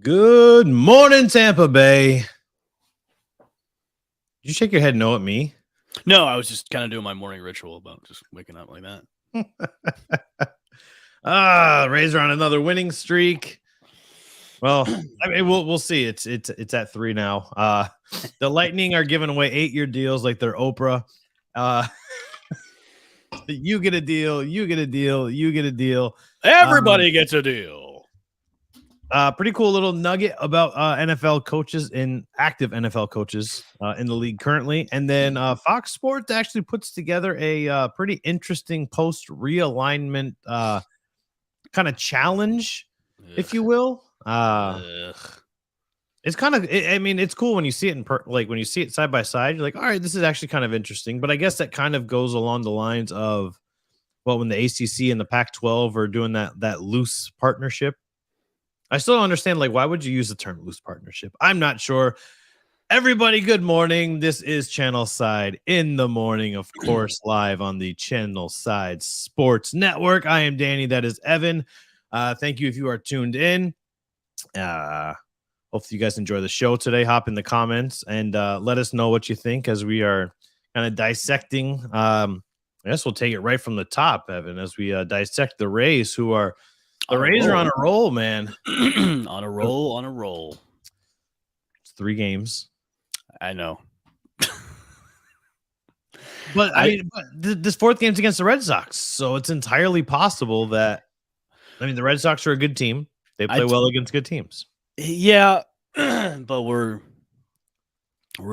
Good morning, Tampa Bay. Did you shake your head no at me? No, I was just kind of doing my morning ritual about just waking up like that. Rays are on another winning streak. Well, I mean, we'll see. It's at 3 now. The Lightning are giving away 8-year deals like they're Oprah. You get a deal, you get a deal, you get a deal. Everybody gets a deal. Pretty cool little nugget about NFL coaches and active NFL coaches in the league currently. And then Fox Sports actually puts together a pretty interesting post realignment kind of challenge, if you will. It's kind of, I mean, it's cool when you see it when you see it side by side. You're like, all right, this is actually kind of interesting. But I guess that kind of goes along the lines of, well, when the ACC and the Pac-12 are doing that loose partnership. I still don't understand, like, why would you use the term loose partnership? I'm not sure. Everybody, good morning. This is Channelside in the morning, of course, live on the Channelside Sports Network. I am Danny. That is Evan. Thank you if you are tuned in. Hopefully you guys enjoy the show today. Hop in the comments and let us know what you think as we are kind of dissecting. I guess we'll take it right from the top, Evan, as we dissect the Rays, who are the Rays are on a roll, man. on a roll. It's 3 games. I know. But I mean, this 4th game's against the Red Sox, so it's entirely possible that, I mean, the Red Sox are a good team. They play well against good teams. Yeah, but we're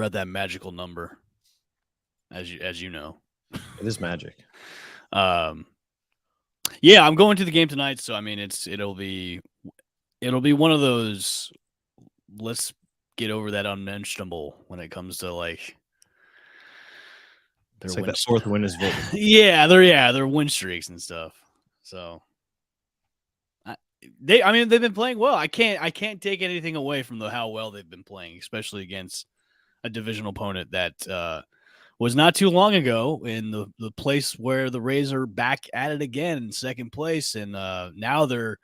at that magical number, as you know. It is magic. Yeah, I'm going to the game tonight, so I mean, it'll be one of those. Let's get over that unmentionable when it comes to like. It's like that 4th win is voted. They're win streaks and stuff. So they've been playing well. I can't take anything away from how well they've been playing, especially against a divisional opponent that was not too long ago in the place where the Rays are back at it again in 2nd place, and now they're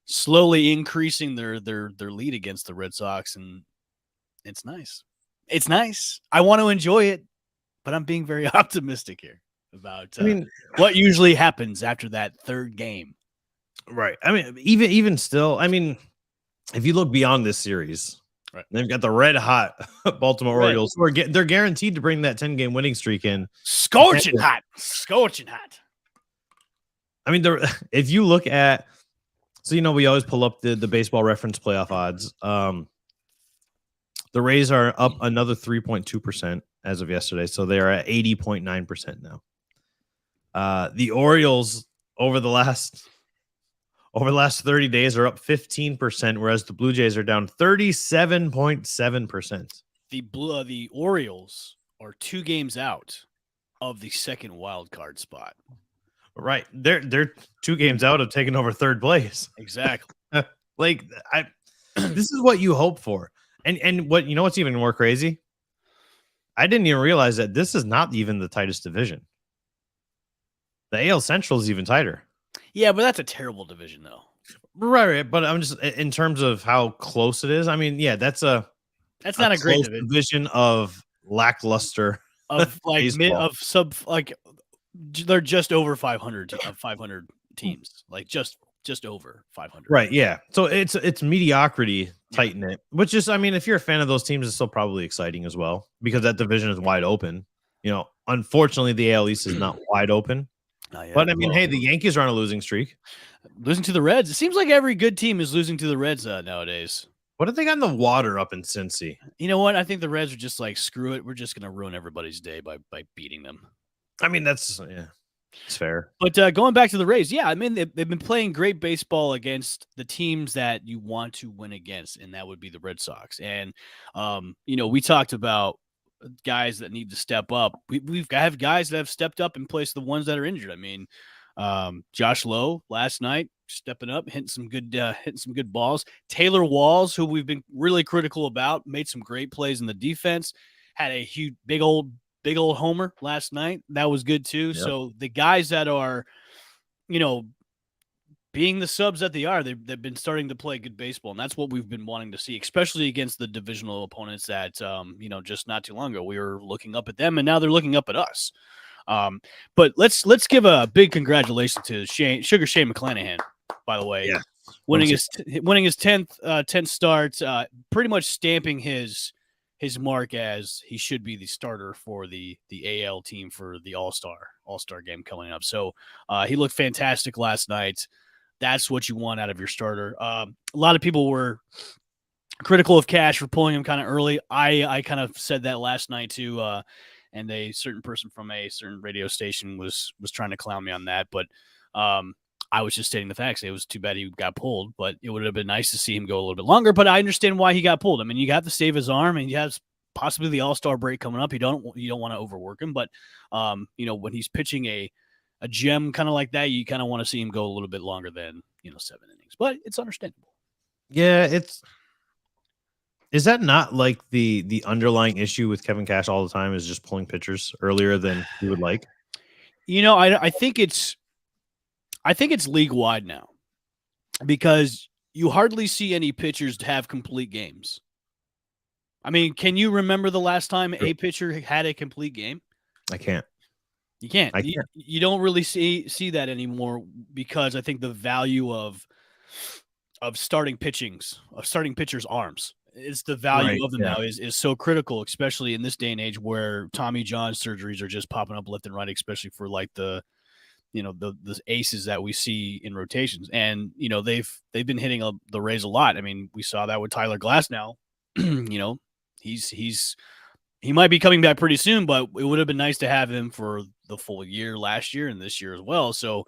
slowly increasing their lead against the Red Sox, and it's nice. It's nice. I want to enjoy it, but I'm being very optimistic here about what usually happens after that 3rd game. Right. I mean, even still, I mean, if you look beyond this series, right, they've got the red hot Baltimore Orioles who they're guaranteed to bring that 10-game winning streak in. Scorching hot. I mean, if you look at, so, we always pull up the baseball reference playoff odds. The Rays are up another 3.2% as of yesterday, so they are at 80.9% now. The Orioles over the last 30 days are up 15%, whereas the Blue Jays are down 37.7%. The Orioles are 2 games out of the 2nd wild card spot. Right. They're 2 games out of taking over 3rd place. Exactly. This is what you hope for. And what's even more crazy? I didn't even realize that this is not even the tightest division. The AL Central is even tighter. Yeah, but that's a terrible division, though. Right. But I'm just, in terms of how close it is, I mean, yeah, that's not a great division of lackluster of like they're just over 500 teams, like just over 500. Right. Yeah. So it's mediocrity, tighten it, which is, I mean, if you're a fan of those teams, it's still probably exciting as well because that division is wide open. Unfortunately, the AL East is not wide open. But I mean, hey, the Yankees are on a losing streak. Losing to the Reds. It seems like every good team is losing to the Reds nowadays. What if they got in the water up in Cincy? You know what? I think the Reds are just like, screw it. We're just going to ruin everybody's day by beating them. I mean, it's fair. But going back to the Rays, yeah, I mean, they've been playing great baseball against the teams that you want to win against, and that would be the Red Sox. And, we talked about guys that need to step up. We've got guys that have stepped up in place of the ones that are injured. I mean, Josh Lowe last night stepping up, hitting some good balls. Taylor Walls, who we've been really critical about, made some great plays in the defense. Had a huge, big old homer last night. That was good too. Yep. So the guys that are, being the subs that they are, they've been starting to play good baseball, and that's what we've been wanting to see, especially against the divisional opponents that, just not too long ago we were looking up at them, and now they're looking up at us. But let's give a big congratulations to Shane McClanahan, by the way. Yeah. Winning his 10th start, pretty much stamping his mark as he should be the starter for the AL team for the All-Star game coming up. So he looked fantastic last night. That's what you want out of your starter. A lot of people were critical of Cash for pulling him kind of early. I kind of said that last night too, and a certain person from a certain radio station was trying to clown me on that. But I was just stating the facts. It was too bad he got pulled, but it would have been nice to see him go a little bit longer. But I understand why he got pulled. I mean, you have to save his arm, and you have possibly the All-Star break coming up. You don't want to overwork him, but when he's pitching a gem kind of like that, you kind of want to see him go a little bit longer than 7 innings. But it's understandable. Yeah, is that not like the underlying issue with Kevin Cash all the time is just pulling pitchers earlier than he would like? I think it's league wide now because you hardly see any pitchers have complete games. I mean, can you remember the last time a pitcher had a complete game? I can't. You can't. You don't really see that anymore because I think the value of starting pitchers' arms is the value of them now is so critical, especially in this day and age where Tommy John surgeries are just popping up left and right, especially for like the aces that we see in rotations. And, they've been hitting the Rays a lot. I mean, we saw that with Tyler Glass now. He might be coming back pretty soon, but it would have been nice to have him for the full year last year and this year as well. So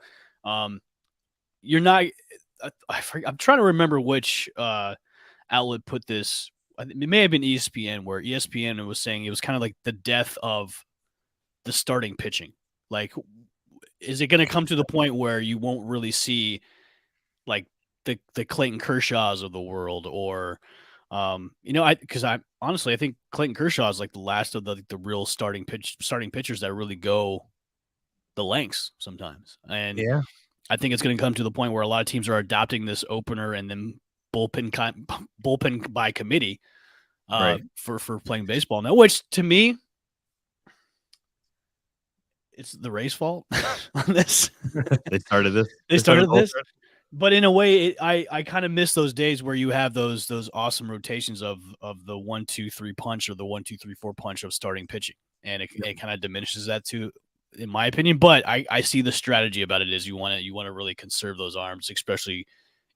you're not I'm trying to remember which outlet put this. It may have been ESPN, where ESPN was saying it was kind of like the death of the starting pitching. Like, is it going to come to the point where you won't really see like the Clayton Kershaws of the world, or because I honestly think Clayton Kershaw is like the last of the real starting pitchers that really go the lengths sometimes. And I think it's going to come to the point where a lot of teams are adopting this opener and then bullpen by committee for playing baseball now, which to me, it's the Rays' fault on this. They started this. But in a way, I kind of miss those days where you have those awesome rotations of the 1-2-3 punch or the 1-2-3-4 punch of starting pitching, and it kind of diminishes that too, in my opinion. But I see the strategy about it is you want to really conserve those arms, especially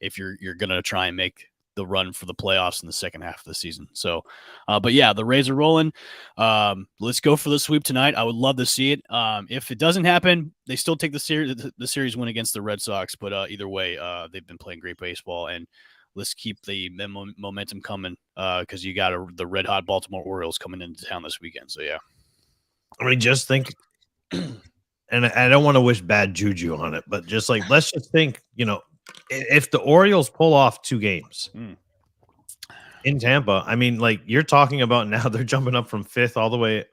if you're gonna try and make the run for the playoffs in the second half of the season. So, but yeah, the Rays are rolling. Let's go for the sweep tonight. I would love to see it. If it doesn't happen, they still take the series win against the Red Sox. But either way, they've been playing great baseball, and let's keep the momentum coming because you got the red hot Baltimore Orioles coming into town this weekend. So yeah, I mean, just think, and I don't want to wish bad juju on it, but just like let's just think, if the Orioles pull off 2 games in Tampa, I mean, like you're talking about now, they're jumping up from 5th all the way,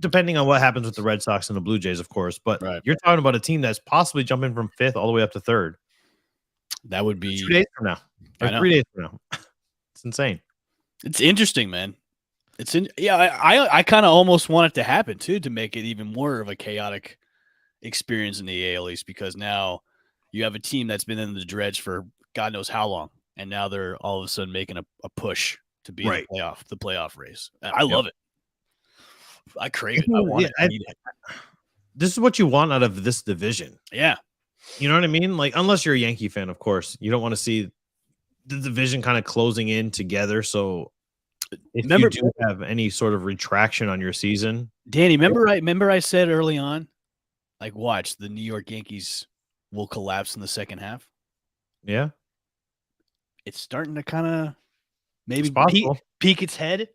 depending on what happens with the Red Sox and the Blue Jays, of course. But you're talking about a team that's possibly jumping from 5th all the way up to 3rd. That would be 2 days from now, or 3 days from now. It's insane. It's interesting, man. I kind of almost want it to happen too, to make it even more of a chaotic experience in the AL East, because now you have a team that's been in the dredge for God knows how long, and now they're all of a sudden making a push to be in the playoff race. I love it. I crave it. I want it. I need it. This is what you want out of this division. Yeah. You know what I mean? Like, unless you're a Yankee fan, of course, you don't want to see the division kind of closing in together. So if you do have any sort of retraction on your season, Danny, remember I said early on, like, watch, the New York Yankees will collapse in the second half. Yeah. It's starting to kind of maybe peek its head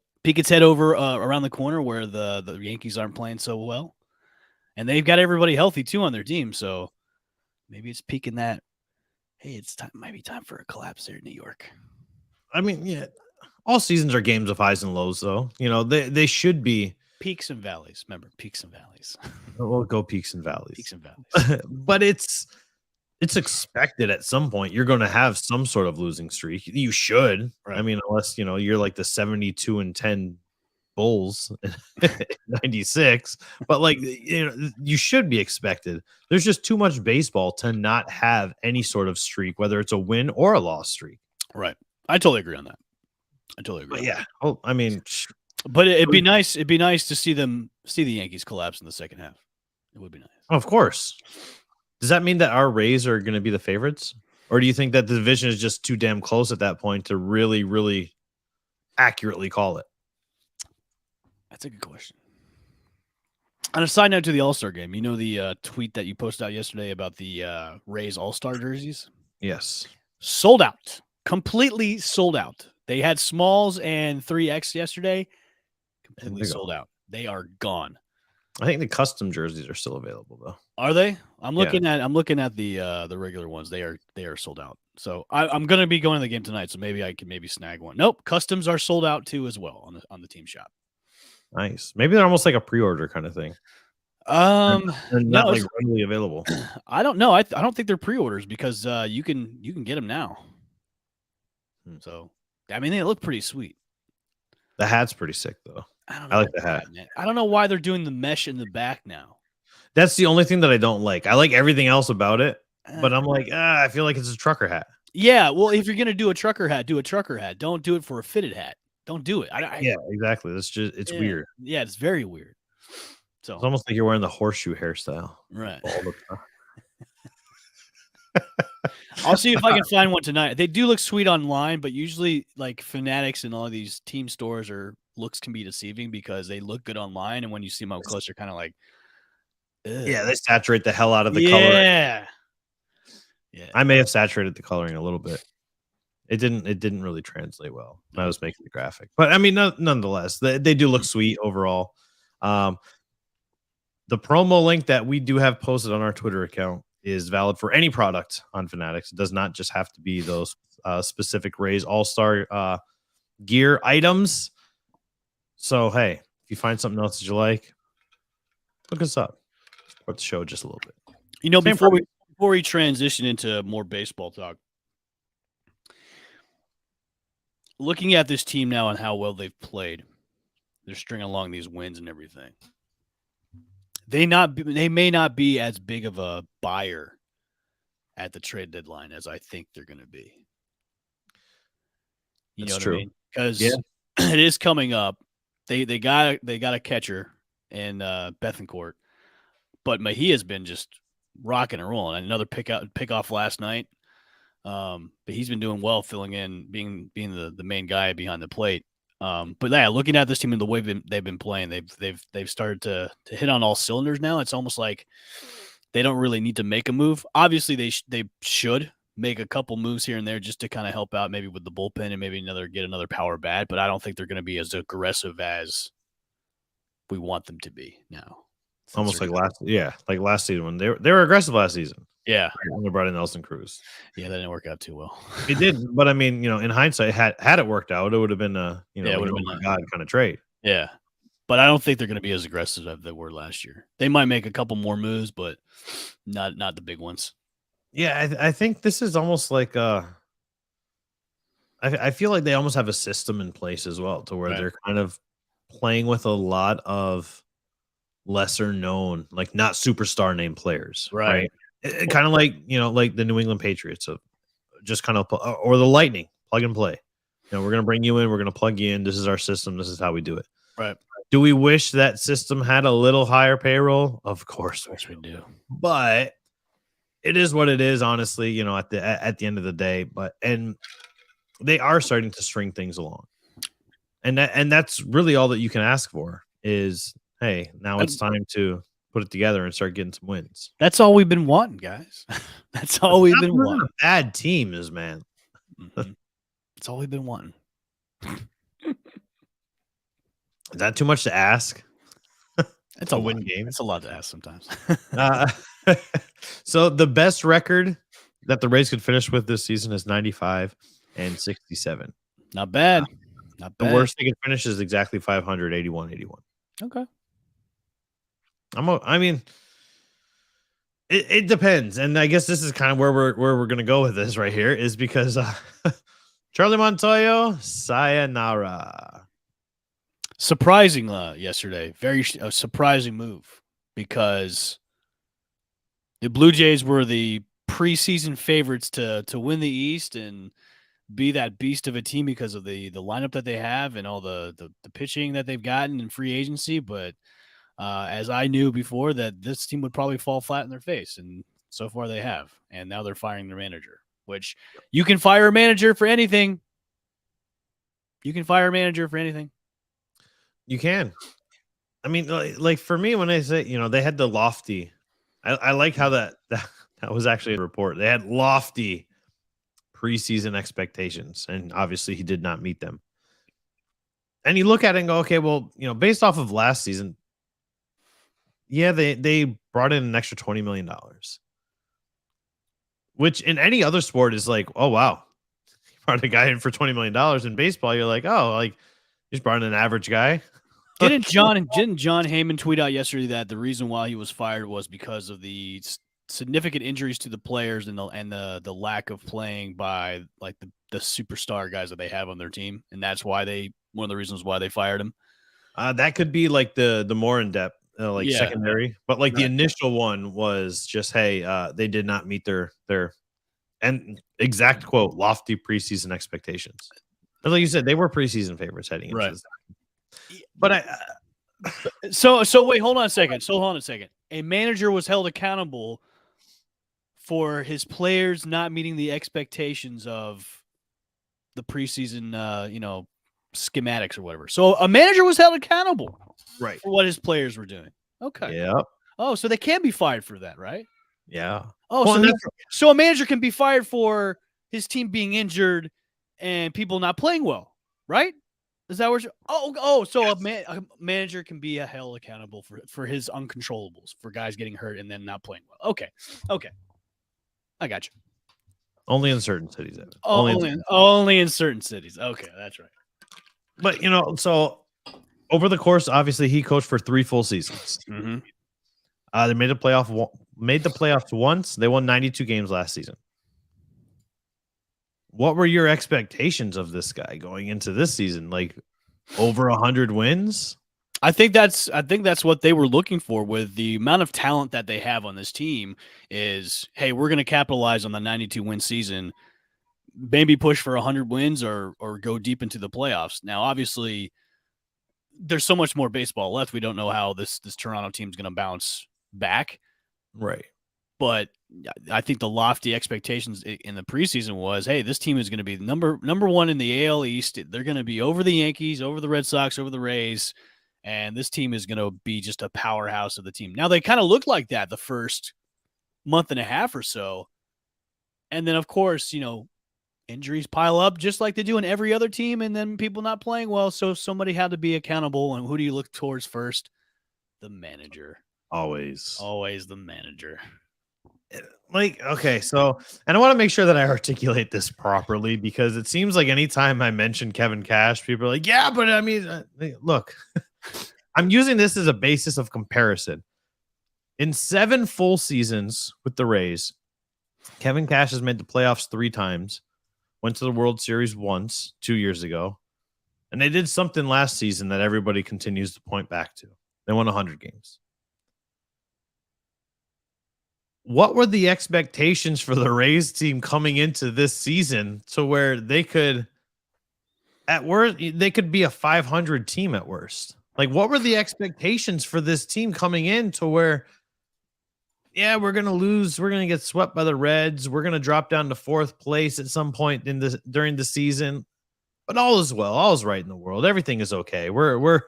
over around the corner where the Yankees aren't playing so well. And they've got everybody healthy too on their team. So maybe it's peaking that, hey, might be time for a collapse there in New York. I mean, yeah, all seasons are games of highs and lows, though. They should be peaks and valleys. Remember, peaks and valleys. We'll go peaks and valleys. Peaks and valleys. But it's it's expected at some point you're going to have some sort of losing streak. You should. Right. I mean, unless you're like the 72-10 Bulls in 96, but like you should be expected. There's just too much baseball to not have any sort of streak, whether it's a win or a loss streak. Right. I totally agree on that. I totally agree. But yeah. Oh, I mean, but it'd be nice. It'd be nice to see the Yankees collapse in the second half. It would be nice. Of course. Does that mean that our Rays are going to be the favorites? Or do you think that the division is just too damn close at that point to really, really accurately call it? That's a good question. On a side note to the All-Star game, you know the tweet that you posted out yesterday about the Rays All-Star jerseys? Yes. Sold out. Completely sold out. They had smalls and 3X yesterday. Completely sold out. They are gone. I think the custom jerseys are still available though. Are they? I'm looking at the regular ones. They are sold out. So I'm gonna be going to the game tonight. So maybe I can snag one. Nope, customs are sold out too as well on the team shop. Nice. Maybe they're almost like a pre-order kind of thing. They're not like readily available. I don't know. I don't think they're pre-orders because you can get them now. So I mean they look pretty sweet. The hat's pretty sick though. I like the hat. I don't know why they're doing the mesh in the back now. That's the only thing that I don't like. I like everything else about it, but I'm like, I feel like it's a trucker hat. Yeah, well, if you're gonna do a trucker hat, do a trucker hat. Don't do it for a fitted hat. Don't do it. Yeah, exactly. It's weird. Yeah, it's very weird. So it's almost like you're wearing the horseshoe hairstyle, right? All the time. I'll see if I can find one tonight. They do look sweet online, but usually like Fanatics and all of these team stores looks can be deceiving because they look good online, and when you see them up close, you're kind of like, ugh. Yeah, they saturate the hell out of the color. Yeah. I may have saturated the coloring a little bit. It didn't really translate well. I was making the graphic, but I mean, nonetheless, they do look sweet overall. The promo link that we do have posted on our Twitter account is valid for any product on Fanatics. It does not just have to be those specific Rays All-Star gear items. So, hey, if you find something else that you like, look us up. Support the show just a little bit. You know, before we transition into more baseball talk, looking at this team now and how well they've played, they're stringing along these wins and everything. They may not be as big of a buyer at the trade deadline as I think they're going to be. You know what I mean? Because it is coming up. They got a catcher in Bethancourt, but Mejia's been just rocking and rolling. Another pick off last night. But he's been doing well, filling in, being the main guy behind the plate. But yeah, looking at this team and the way they've been playing, they've started to hit on all cylinders now. It's almost like they don't really need to make a move. Obviously, they should make a couple moves here and there just to kind of help out, maybe with the bullpen and maybe get another power bat. But I don't think they're going to be as aggressive as we want them to be now. Almost like last season when they were aggressive last season. Yeah, when they brought in Nelson Cruz. Yeah, that didn't work out too well. It didn't, but I mean, in hindsight, had it worked out, it would have been a it would have been a God kind of trade. Yeah, but I don't think they're going to be as aggressive as they were last year. They might make a couple more moves, but not the big ones. Yeah, I think this is almost like I feel like they almost have a system in place as well, to where they're kind of playing with a lot of lesser known, like not superstar name players, right? Kind of like like the New England Patriots, of just kind of, or the Lightning, plug and play. We're gonna bring you in, we're gonna plug you in. This is our system. This is how we do it. Right? Do we wish that system had a little higher payroll? Of course we do. But it is what it is, honestly. At the end of the day, and they are starting to string things along, and that's really all that you can ask for. Is, hey, now it's time to put it together and start getting some wins. That's all we've been wanting, guys. That's all we've been wanting. A bad team is, man. Mm-hmm. That's all we've been wanting. Is that too much to ask? It's a win game. It's a lot to ask sometimes. So the best record that the Rays could finish with this season is 95-67. Not bad. Not bad. The worst they could finish is exactly 500, 81-81. Okay. I mean, It depends, and I guess this is kind of where we're gonna go with this right here is because Charlie Montoyo, sayonara. Surprising yesterday, very surprising move because the Blue Jays were the preseason favorites to win the East and be that beast of a team because of the lineup that they have and all the pitching that they've gotten in free agency. But as I knew before, that this team would probably fall flat in their face, and so far they have. And now they're firing their manager, which you can fire a manager for anything. You can fire a manager for anything. You can. I mean, like for me, when I say, they had the lofty, I like how that was actually a report. They had lofty preseason expectations, and obviously he did not meet them. And you look at it and go, okay, well, based off of last season, yeah, they brought in an extra $20 million, which in any other sport is like, oh, wow, you brought a guy in for $20 million. In baseball, you're like, oh, like, you just brought in an average guy. Didn't John Heyman tweet out yesterday that the reason why he was fired was because of the significant injuries to the players and the lack of playing by like the superstar guys that they have on their team, and that's why one of the reasons why they fired him? That could be like the more in depth, secondary, but like the initial one was just, hey, they did not meet their and exact quote, lofty preseason expectations. And like you said, they were preseason favorites heading into this. But so wait, hold on a second. A manager was held accountable for his players not meeting the expectations of the preseason, schematics or whatever. So a manager was held accountable, right, for what his players were doing. Okay. Yeah. Oh, so they can be fired for that, right? Yeah. Oh, well, so a manager can be fired for his team being injured and people not playing well, right? Is that what you're... So a manager can be held accountable for his uncontrollables, for guys getting hurt and then not playing well. Okay. I got you. Only in certain cities. Only in certain cities. Okay, that's right. But, so over the course, obviously, he coached for 3 full seasons. Mm-hmm. They made the playoffs once. They won 92 games last season. What were your expectations of this guy going into this season? Like over 100 wins? I think that's what they were looking for with the amount of talent that they have on this team is, hey, we're going to capitalize on the 92 win season, maybe push for 100 wins or go deep into the playoffs. Now, obviously, there's so much more baseball left. We don't know how this Toronto team is going to bounce back. Right. But I think the lofty expectations in the preseason was, hey, this team is going to be number one in the AL East. They're going to be over the Yankees, over the Red Sox, over the Rays, and this team is going to be just a powerhouse of the team. Now, they kind of looked like that the first month and a half or so. And then, of course, injuries pile up just like they do in every other team, and then people not playing well. So somebody had to be accountable. And who do you look towards first? The manager. Always the manager. Like, okay, so, and I want to make sure that I articulate this properly, because it seems like anytime I mention Kevin Cash, people are like, yeah, but I mean, look, I'm using this as a basis of comparison. In 7 full seasons with the Rays, Kevin Cash has made the playoffs 3 times, went to the World Series once 2 years ago, and they did something last season that everybody continues to point back to. They won 100 games. What were the expectations for the Rays team coming into this season to where they could, at worst, they could be a 500 team at worst? Like, what were the expectations for this team coming in to where, yeah, we're going to lose. We're going to get swept by the Reds. We're going to drop down to 4th place at some point during the season. But all is well. All is right in the world. Everything is okay. We're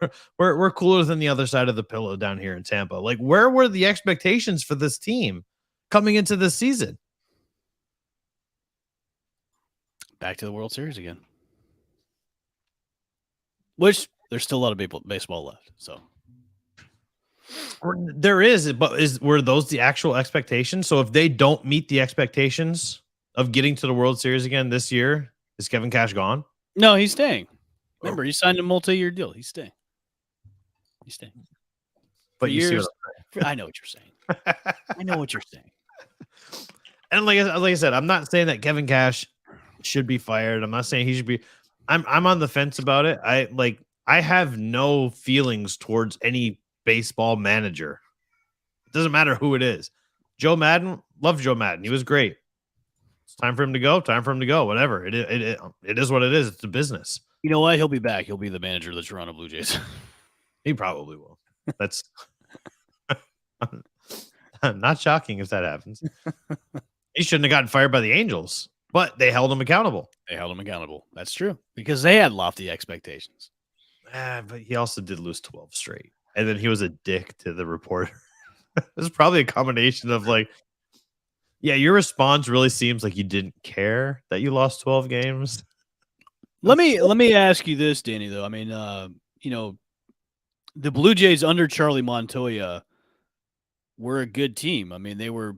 cooler than the other side of the pillow down here in Tampa. Like, where were the expectations for this team coming into this season? Back to the World Series again. Which there's still a lot of baseball left. So there is, but were those the actual expectations? So if they don't meet the expectations of getting to the World Series again this year, is Kevin Cash gone? No, he's staying. Remember, he signed a multi-year deal. He's staying. But years. I know what you're saying. I know what you're saying. And like I said, I'm not saying that Kevin Cash should be fired. I'm not saying he should be. I'm on the fence about it. I have no feelings towards any baseball manager. It doesn't matter who it is. Joe Madden, love Joe Madden. He was great. It's time for him to go. Time for him to go. Whatever. It is what it is. It's a business. You know what? He'll be back. He'll be the manager of the Toronto Blue Jays. He probably will. That's not shocking if that happens. He shouldn't have gotten fired by the Angels, but they held him accountable. They held him accountable. That's true because they had lofty expectations. But he also did lose 12 straight. And then he was a dick to the reporter. It was probably a combination of like, yeah, your response really seems like you didn't care that you lost 12 games. Let me ask you this, Danny, though. I mean, the Blue Jays under Charlie Montoyo were a good team. I mean, they were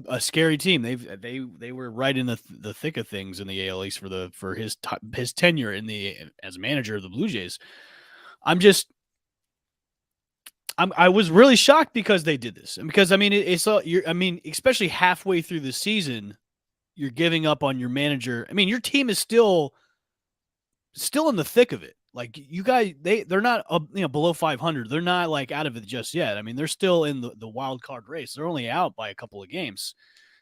a scary team. They were right in the thick of things in the AL East for his tenure as manager of the Blue Jays. I was really shocked because they did this, and because I mean especially halfway through the season, you're giving up on your manager. I mean, your team is still in the thick of it. Like you guys, they're not below 500. They're not like out of it just yet. I mean, they're still in the wild card race. They're only out by a couple of games.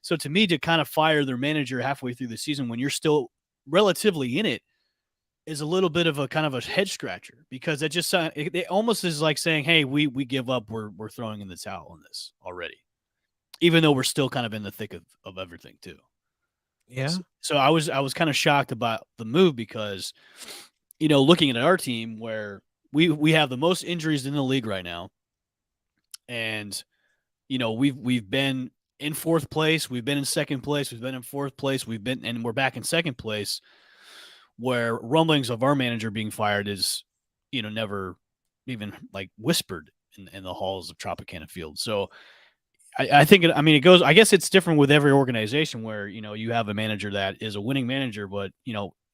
So to me, to kind of fire their manager halfway through the season when you're still relatively in it is a little bit of a kind of a head scratcher, because it almost is like saying, hey, we give up. We're throwing in the towel on this already, even though we're still kind of in the thick of everything too. Yeah. So I was kind of shocked about the move because, looking at our team where we have the most injuries in the league right now. And, we've been in fourth place. We've been in second place. We've been in fourth place. And we're back in second place, where rumblings of our manager being fired is, never even like whispered in the halls of Tropicana Field. So I think it goes, I guess it's different with every organization where, you have a manager that is a winning manager, but,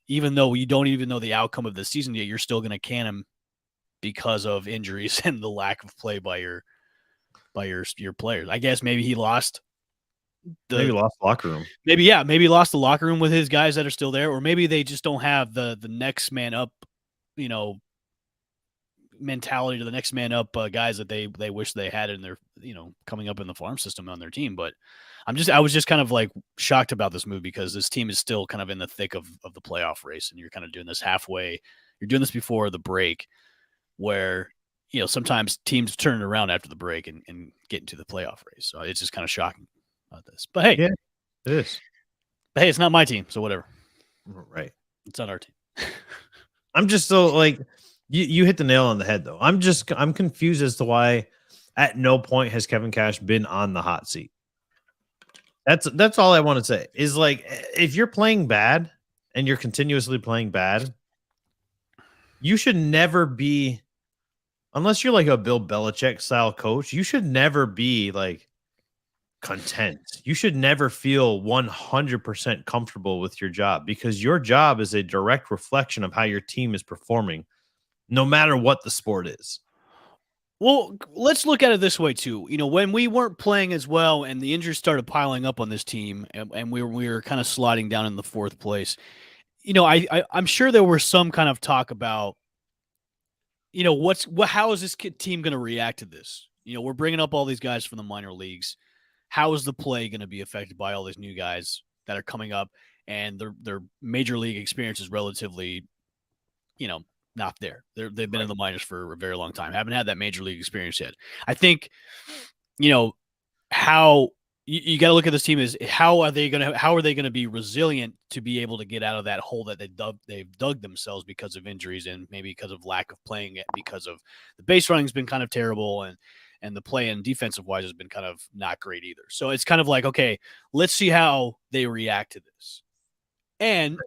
even though you don't even know the outcome of the season yet, you're still going to can him because of injuries and the lack of play by your players. I guess maybe he lost maybe lost the locker room. Maybe he lost the locker room with his guys that are still there, or maybe they just don't have the next man up, mentality to the next man up guys that they wish they had in their, coming up in the farm system on their team. But I was just kind of like shocked about this move because this team is still kind of in the thick of the playoff race, and you're kind of doing this halfway. You're doing this before the break, where sometimes teams turn around after the break and get into the playoff race. So it's just kind of shocking about this. But hey, yeah, it is. But hey, it's not my team, so whatever. Right. It's not our team. I'm just so like you hit the nail on the head though. I'm confused as to why at no point has Kevin Cash been on the hot seat. That's all I want to say is, like, if you're playing bad and you're continuously playing bad, you should never be, unless you're like a Bill Belichick style coach, you should never be like content. You should never feel 100% comfortable with your job, because your job is a direct reflection of how your team is performing, no matter what the sport is. Well, let's look at it this way too. When we weren't playing as well and the injuries started piling up on this team, and we were kind of sliding down in the fourth place, I'm sure there was some kind of talk about, how is this team going to react to this? We're bringing up all these guys from the minor leagues. How is the play going to be affected by all these new guys that are coming up, and their major league experience is relatively, not there. They've been in the minors for a very long time. Haven't had that major league experience yet. I think, how you got to look at this team is how are they going to be resilient to be able to get out of that hole that they've dug themselves because of injuries and maybe because of lack of playing it, because of the base running has been kind of terrible, and the play and defensive wise has been kind of not great either. So it's kind of like, okay, let's see how they react to this. And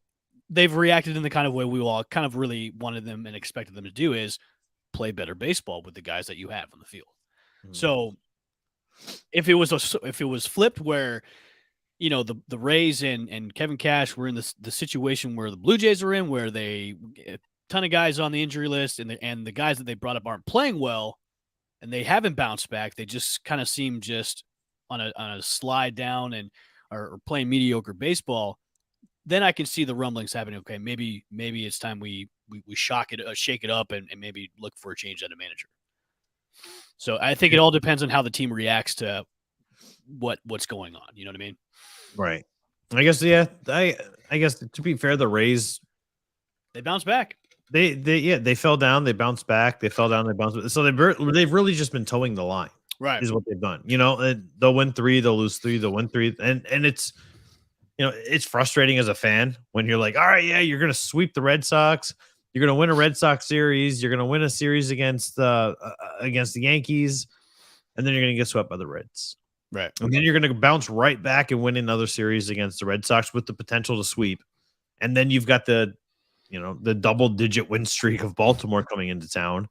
they've reacted in the kind of way we all kind of really wanted them and expected them to do, is play better baseball with the guys that you have on the field. Mm-hmm. So if it was flipped where, the Rays and Kevin Cash were in the situation where the Blue Jays are in, where a ton of guys on the injury list and the guys that they brought up aren't playing well, and they haven't bounced back. They just kind of seem just on a slide down and or playing mediocre baseball. Then I can see the rumblings happening. Okay, maybe it's time we shake it up and maybe look for a change at a manager. So I think it all depends on how the team reacts to what's going on. You know what I mean? Right. I guess, yeah. I guess to be fair, the Rays, they bounced back. They fell down, they bounced back, they fell down, they bounced back. So they've really just been towing the line. Right. Is what they've done. You know, they'll win 3, they'll lose 3, they'll win 3. And it's, you know, it's frustrating as a fan when you're like, all right, yeah, you're gonna sweep the Red Sox, you're gonna win a Red Sox series, you're gonna win a series against the Yankees, and then you're gonna get swept by the Reds. Right. And then you're going to bounce right back and win another series against the Red Sox with the potential to sweep. And then you've got the double-digit win streak of Baltimore coming into town,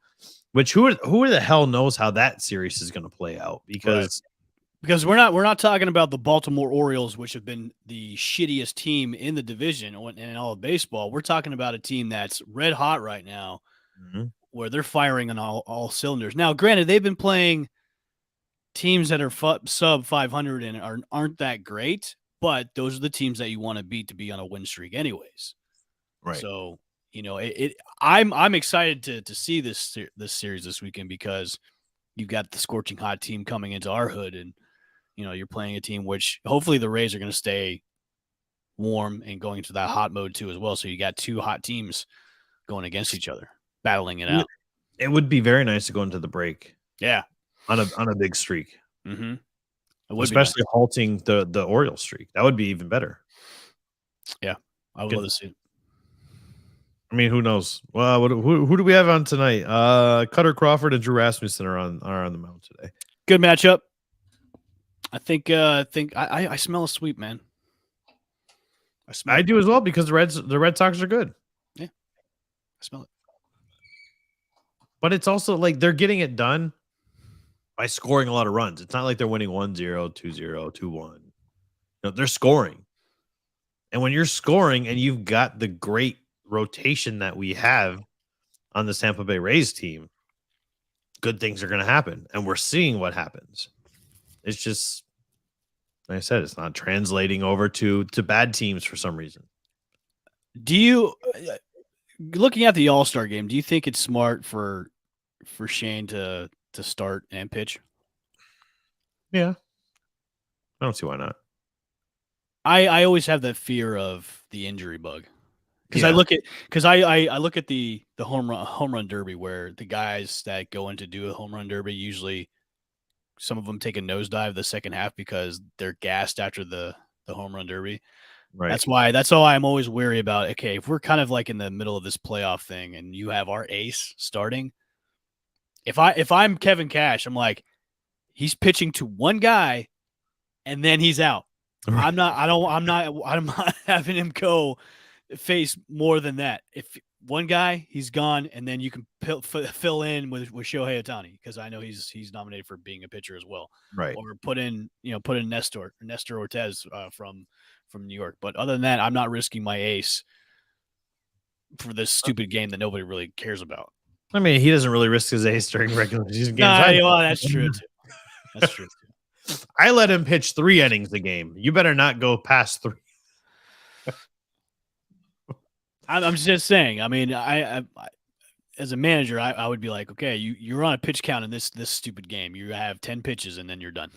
which who the hell knows how that series is going to play out? Because we're not talking about the Baltimore Orioles, which have been the shittiest team in the division and all of baseball. We're talking about a team that's red hot right now, where they're firing on all cylinders. Now, granted, they've been playing teams that are sub 500 and aren't that great, but those are the teams that you want to beat to be on a win streak anyways. Right. So, you know, I'm excited to see this series this weekend because you've got the scorching hot team coming into our hood, and, you know, you're playing a team which hopefully the Rays are going to stay warm and going into that hot mode too as well. So you got 2 hot teams going against each other, battling it out. It would be very nice to go into the break. Yeah. On a big streak. Mm-hmm. Especially halting the Orioles streak. That would be even better. Yeah. I would love to see it. I mean, who knows? Well, who do we have on tonight? Cutter Crawford and Drew Rasmussen are on the mound today. Good matchup. I think I smell a sweep, man. I do as well because the Red Sox are good. Yeah. I smell it. But it's also like they're getting it done by scoring a lot of runs. It's not like they're winning 1-0, 2-0, 2-1. No, they're scoring. And when you're scoring and you've got the great rotation that we have on the Tampa Bay Rays team, good things are going to happen. And we're seeing what happens. It's just, like I said, it's not translating over to bad teams for some reason. Do you, looking at the All-Star game, do you think it's smart for Shane to start and pitch? Yeah. I don't see why not. I always have that fear of the injury bug. Because I look at the home run derby where the guys that go in to do a home run derby, usually some of them take a nosedive the second half because they're gassed after the home run derby. Right. That's all I'm always wary about. Okay, if we're kind of like in the middle of this playoff thing and you have our ace starting, if I'm Kevin Cash, I'm like, he's pitching to one guy and then he's out. Right. I'm not having him go face more than that. If one guy, he's gone, and then you can fill in with Shohei Ohtani because I know he's nominated for being a pitcher as well. Right. Or put in Nestor Ortiz from New York. But other than that, I'm not risking my ace for this stupid game that nobody really cares about. I mean, he doesn't really risk his ace during regular season games. Well, that's true too. That's true too. I let him pitch 3 innings a game. You better not go past 3. I'm just saying. I mean, I as a manager, I would be like, okay, you're on a pitch count in this stupid game. You have 10 pitches and then you're done.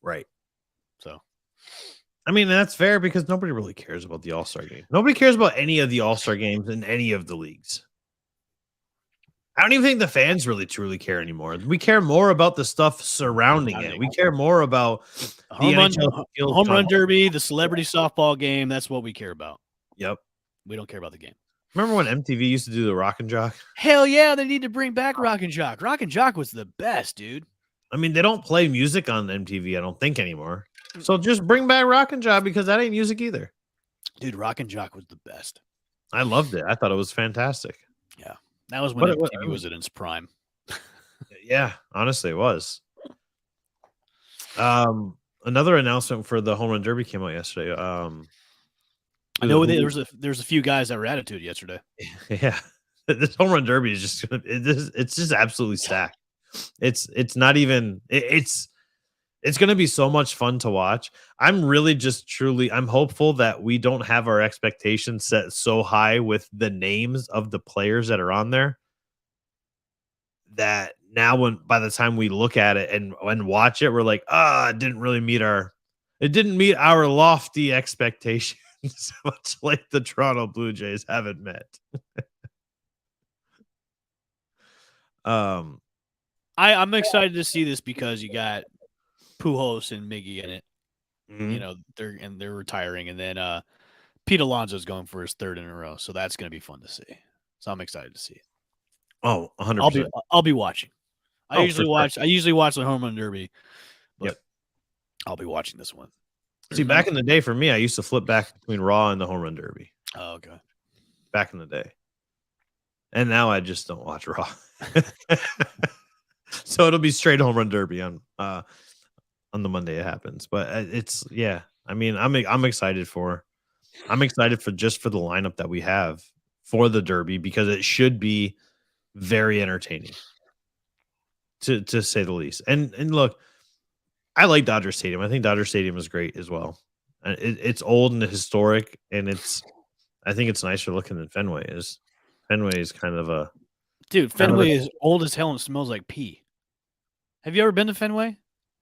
Right. So, I mean, that's fair because nobody really cares about the All-Star game. Nobody cares about any of the All-Star games in any of the leagues. I don't even think the fans really truly care anymore. We care more about the stuff surrounding it. We care more about the home run derby, the celebrity softball game. That's what we care about. Yep. We don't care about the game. Remember when MTV used to do the Rock and Jock? Hell yeah, they need to bring back Rock and Jock. Rock and Jock was the best, dude. I mean, they don't play music on MTV, I don't think, anymore. So just bring back Rock and Jock because that ain't music either. Dude, Rock and Jock was the best. I loved it. I thought it was fantastic. Yeah. That was when MTV was at its prime. Yeah, honestly, it was. Another announcement for the home run derby came out yesterday. I know there's a few guys that were added to it yesterday. Yeah, this home run derby is just it's just absolutely stacked. It's not even it's going to be so much fun to watch. I'm really just truly I'm hopeful that we don't have our expectations set so high with the names of the players that are on there that now when by the time we look at it and watch it, we're like, it didn't meet our lofty expectations, much like the Toronto Blue Jays haven't met. I'm excited to see this because you got Pujols and Miggy in it. Mhm. You know, they're retiring, and then Pete Alonso's going for his third in a row, so that's going to be fun to see. So I'm excited to see it. Oh, 100%. I'll be watching. I Oh, usually for sure. watch the home run derby, but Yep. I'll be watching this one. See, back in the day for me, I used to flip back between Raw and the home run derby Oh, okay. back in the day. And now I just don't watch Raw. So it'll be straight home run derby on the Monday it happens. But it's yeah. I mean, I'm excited for just for the lineup that we have for the derby because it should be very entertaining to say the least. And look, I like Dodger Stadium. I think Dodger Stadium is great as well. It's old and historic, and I think it's nicer looking than Fenway is. Fenway is kind of a Dude, Fenway is old as hell and smells like pee. Have you ever been to Fenway?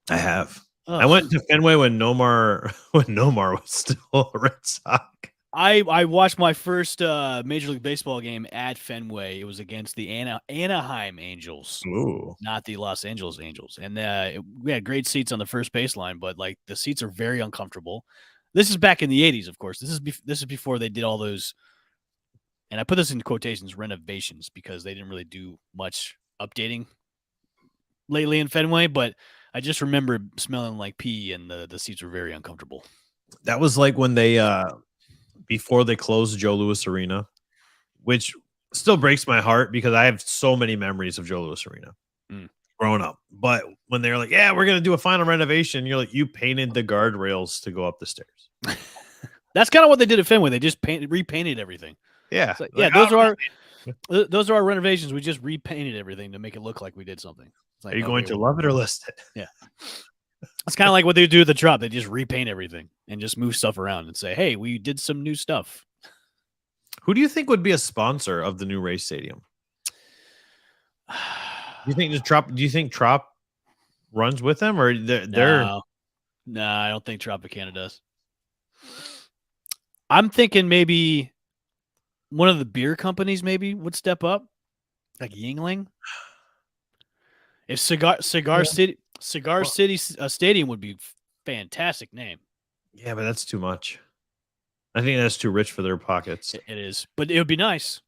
I have. Ugh. I went to Fenway when Nomar was still a Red Sox. I watched my first Major League Baseball game at Fenway. It was against the Anaheim Angels, Ooh. not the Los Angeles Angels. And we had great seats on the first baseline, but like the seats are very uncomfortable. This is back in the 80s, of course. This is before they did all those, and I put this in quotations, renovations, because they didn't really do much updating lately in Fenway, but I just remember smelling like pee, and the seats were very uncomfortable. That was like when they before they closed Joe Louis Arena, which still breaks my heart because I have so many memories of Joe Louis Arena growing up. But when they're like, "Yeah, we're gonna do a final renovation," you're like, "You painted the guardrails to go up the stairs." That's kind of what they did at Fenway. They just repainted everything. Yeah, like, yeah. Those are our renovations. We just repainted everything to make it look like we did something. Like, are you going to love it or list it? Yeah. It's kind of like what they do at the Trop. They just repaint everything and just move stuff around and say, "Hey, we did some new stuff." Who do you think would be a sponsor of the new race stadium? Do you think Trop runs with them, or they're? No, I don't think Tropicana does. I'm thinking maybe one of the beer companies maybe would step up, like Yingling. If Cigar City Stadium would be fantastic name. Yeah, but that's too much. I think that's too rich for their pockets. It is, but it would be nice.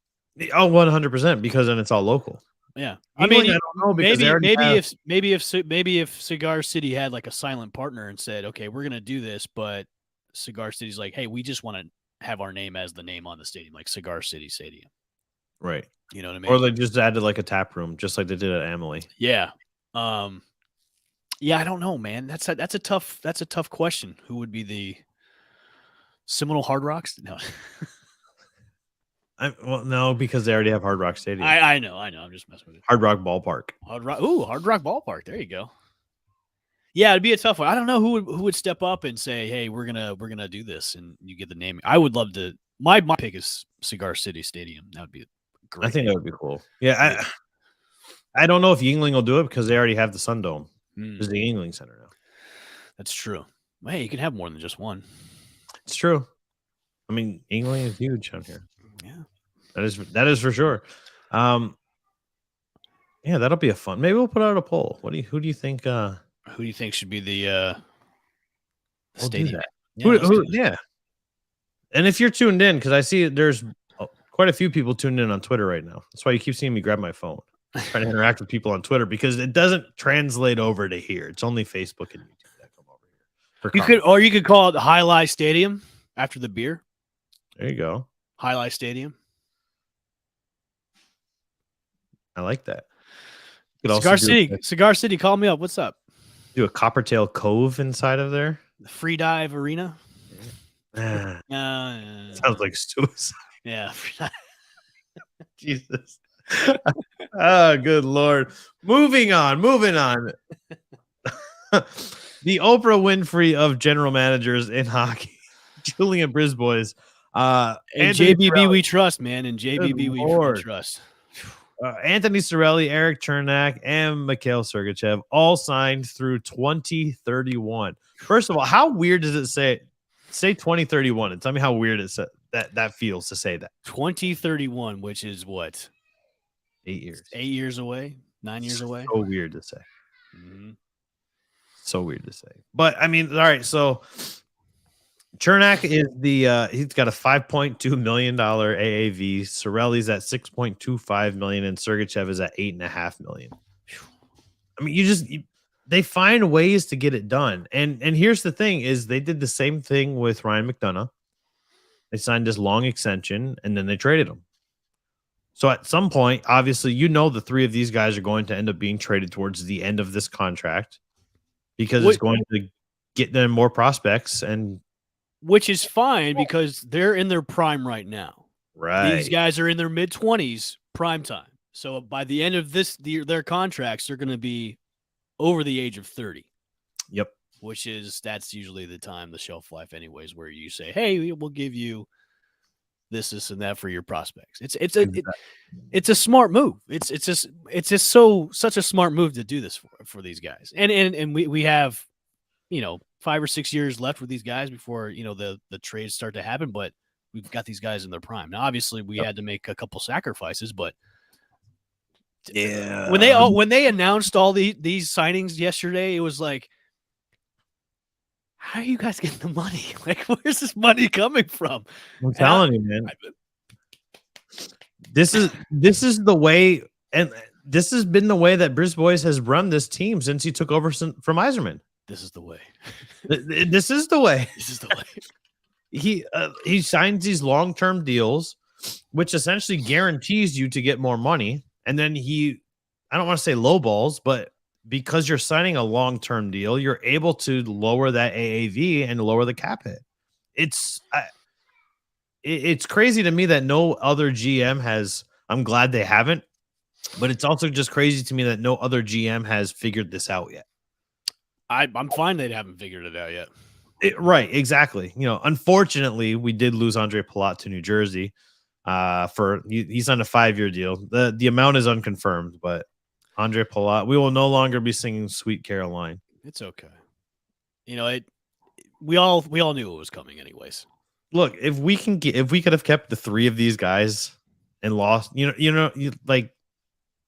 Oh, 100%, because then it's all local. Yeah, I mean, I don't know, because maybe if Cigar City had like a silent partner and said, "Okay, we're gonna do this," but Cigar City's like, "Hey, we just want to have our name as the name on the stadium, like Cigar City Stadium." Right. You know what I mean? Or they just added like a tap room, just like they did at Amalie. Yeah. Yeah, I don't know, man. That's a tough question. Who would be the Seminole Hard Rocks? No. No, because they already have Hard Rock Stadium. I know. I'm just messing with you. Hard Rock Ballpark. Hard Rock Ballpark. There you go. Yeah, it'd be a tough one. I don't know who would step up and say, "Hey, we're gonna do this," and you get the name. I would love to. My pick is Cigar City Stadium. That would be great. I think that would be cool. Yeah, I don't know if Yingling will do it because they already have the Sun Dome. There's the Yingling Center now. That's true. Hey, you can have more than just one. It's true. I mean, Yingling is huge out here. Yeah, that is for sure. Yeah, that'll be a fun. Maybe we'll put out a poll. Who do you think? Who do you think should be the stadium? Yeah. And if you're tuned in, because I see there's quite a few people tuned in on Twitter right now. That's why you keep seeing me grab my phone, trying to interact with people on Twitter, because it doesn't translate over to here. It's only Facebook and YouTube that come over here. You could call it the Highlight Stadium after the beer. There you go. Highlight Stadium. I like that. Cigar City, call me up. What's up? Do a Coppertail Cove inside of there. The Free Dive Arena. Sounds like suicide. Yeah. Jesus. Oh, good Lord. Moving on. The Oprah Winfrey of general managers in hockey, Julian Brisbois. And Anthony JBB Cirelli, we trust, man. And good JBB we Lord. trust. Anthony Cirelli, Eric Cernak, and Mikhail Sergachev all signed through 2031. First of all, how weird does it say 2031? And tell me how weird that feels to say that. 2031, which is what? 8 years. 8 years away? 9 years away? So weird to say. Mm-hmm. So weird to say. But I mean, all right, so Cernak is he's got a $5.2 million AAV. Cirelli's at $6.25 million, and Sergachev is at $8.5 million. I mean, they find ways to get it done. And here's the thing: is they did the same thing with Ryan McDonough. They signed this long extension, and then they traded him. So at some point, obviously, the three of these guys are going to end up being traded towards the end of this contract because it's going to get them more prospects, and which is fine because they're in their prime right now. Right. These guys are in their mid-20s, prime time. So by the end of their contracts, they're going to be over the age of 30. Yep. That's usually the time, the shelf life anyways, where you say, hey, we'll give you this, and that for your prospects. It's a smart move. It's just such a smart move to do this for these guys. And we have, 5 or 6 years left with these guys before, the trades start to happen, but we've got these guys in their prime. Now, obviously we had to make a couple sacrifices, but yeah, when they announced all these signings yesterday, it was like, how are you guys getting the money? Like, where's this money coming from? I'm telling you, man. This is the way, and this has been the way that Brisbois has run this team since he took over from Yzerman. This is the way. This is the way. This is the way. He signs these long-term deals, which essentially guarantees you to get more money, and then I don't want to say lowballs, but because you're signing a long-term deal, you're able to lower that AAV and lower the cap hit. It's crazy to me that no other GM has. I'm glad they haven't, but it's also just crazy to me that no other GM has figured this out yet. I'm fine they haven't figured it out yet. Right, exactly. Unfortunately, we did lose Andre Palat to New Jersey. He's on a 5-year deal. The amount is unconfirmed, but Andre Palat, we will no longer be singing "Sweet Caroline." It's okay. We all knew it was coming, anyways. Look, if we could have kept the three of these guys and lost,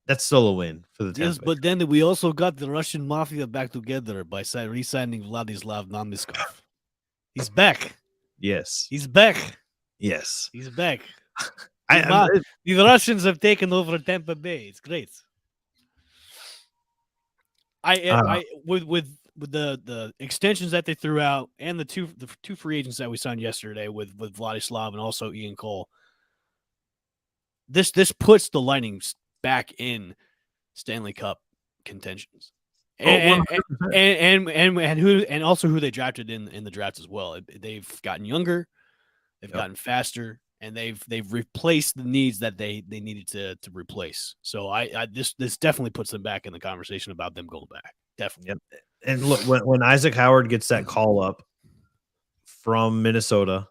that's still a win for the Tampa. Yes, but then we also got the Russian mafia back together by re-signing Vladislav Nameskov. He's back. Yes, he's back. Yes, he's back. The Russians have taken over Tampa Bay. It's great. With the extensions that they threw out and the two free agents that we signed yesterday with Vladislav and also Ian Cole, this puts the Lightning back in Stanley Cup contentions, and also who they drafted in the draft as well. They've gotten younger, they've gotten faster, and they've replaced the needs that they needed to replace. So this definitely puts them back in the conversation about them going back. Definitely. Yep. And look, when Isaac Howard gets that call up from Minnesota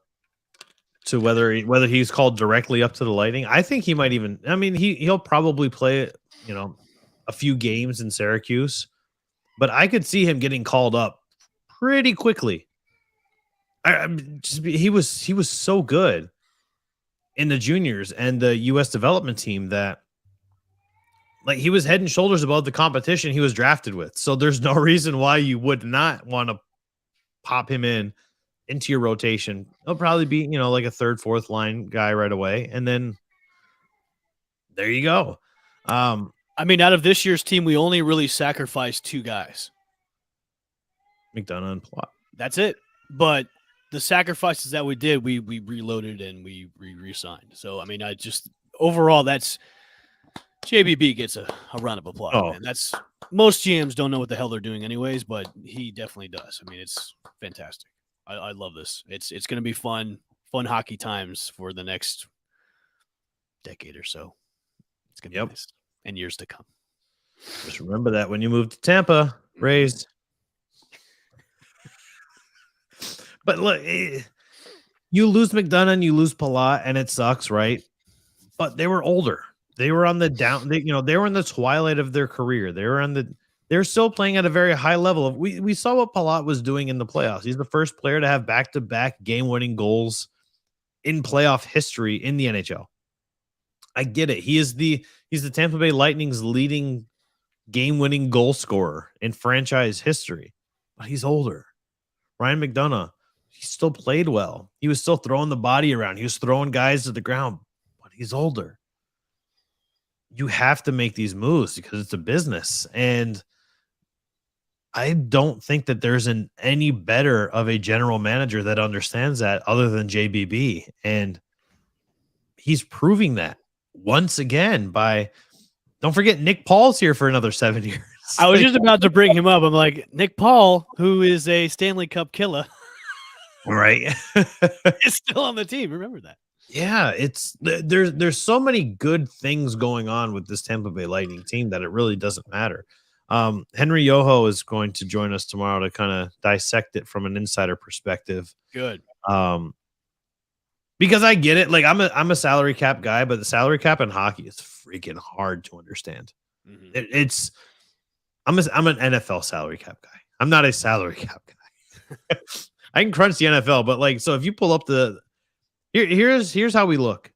to whether he's called directly up to the Lightning, I think he might even. I mean, he'll probably play a few games in Syracuse, but I could see him getting called up pretty quickly. He was so good in the juniors and the U.S. development team that he was head and shoulders above the competition he was drafted with. So there's no reason why you would not want to pop him into your rotation. He'll probably be, like a third, fourth line guy right away. And then there you go. I mean, out of this year's team, we only really sacrificed 2 guys. McDonough and Plot. That's it. But the sacrifices that we did, we reloaded and we re-signed. So, I mean, overall, that's JBB gets a round of applause. Oh. Man. That's most GMs don't know what the hell they're doing anyways, but he definitely does. I mean, it's fantastic. I love this. It's going to be fun hockey times for the next decade or so. It's going to be nice. and years to come. Just remember that when you move to Tampa, Rays. But look, you lose McDonough and you lose Palat, and it sucks, right? But they were older. They were on the down. They were in the twilight of their career. They're still playing at a very high level. We saw what Palat was doing in the playoffs. He's the first player to have back-to-back game-winning goals in playoff history in the NHL. I get it. He's the Tampa Bay Lightning's leading game-winning goal scorer in franchise history, but he's older. Ryan McDonough, he still played well. He was still throwing the body around. He was throwing guys to the ground, but he's older. You have to make these moves because it's a business. And I don't think that there's any better of a general manager that understands that other than JBB. And he's proving that once again by, don't forget, Nick Paul's here for another 7 years. I was just about to bring him up. I'm like, Nick Paul, who is a Stanley Cup killer, right? is still on the team. Remember that. Yeah, there's so many good things going on with this Tampa Bay Lightning team that it really doesn't matter. Henry Yoho is going to join us tomorrow to kind of dissect it from an insider perspective. Good. Because I get it. Like I'm a salary cap guy, but the salary cap in hockey is freaking hard to understand. Mm-hmm. I'm an NFL salary cap guy. I'm not a salary cap guy. I can crunch the NFL, but so if you pull up here's how we look.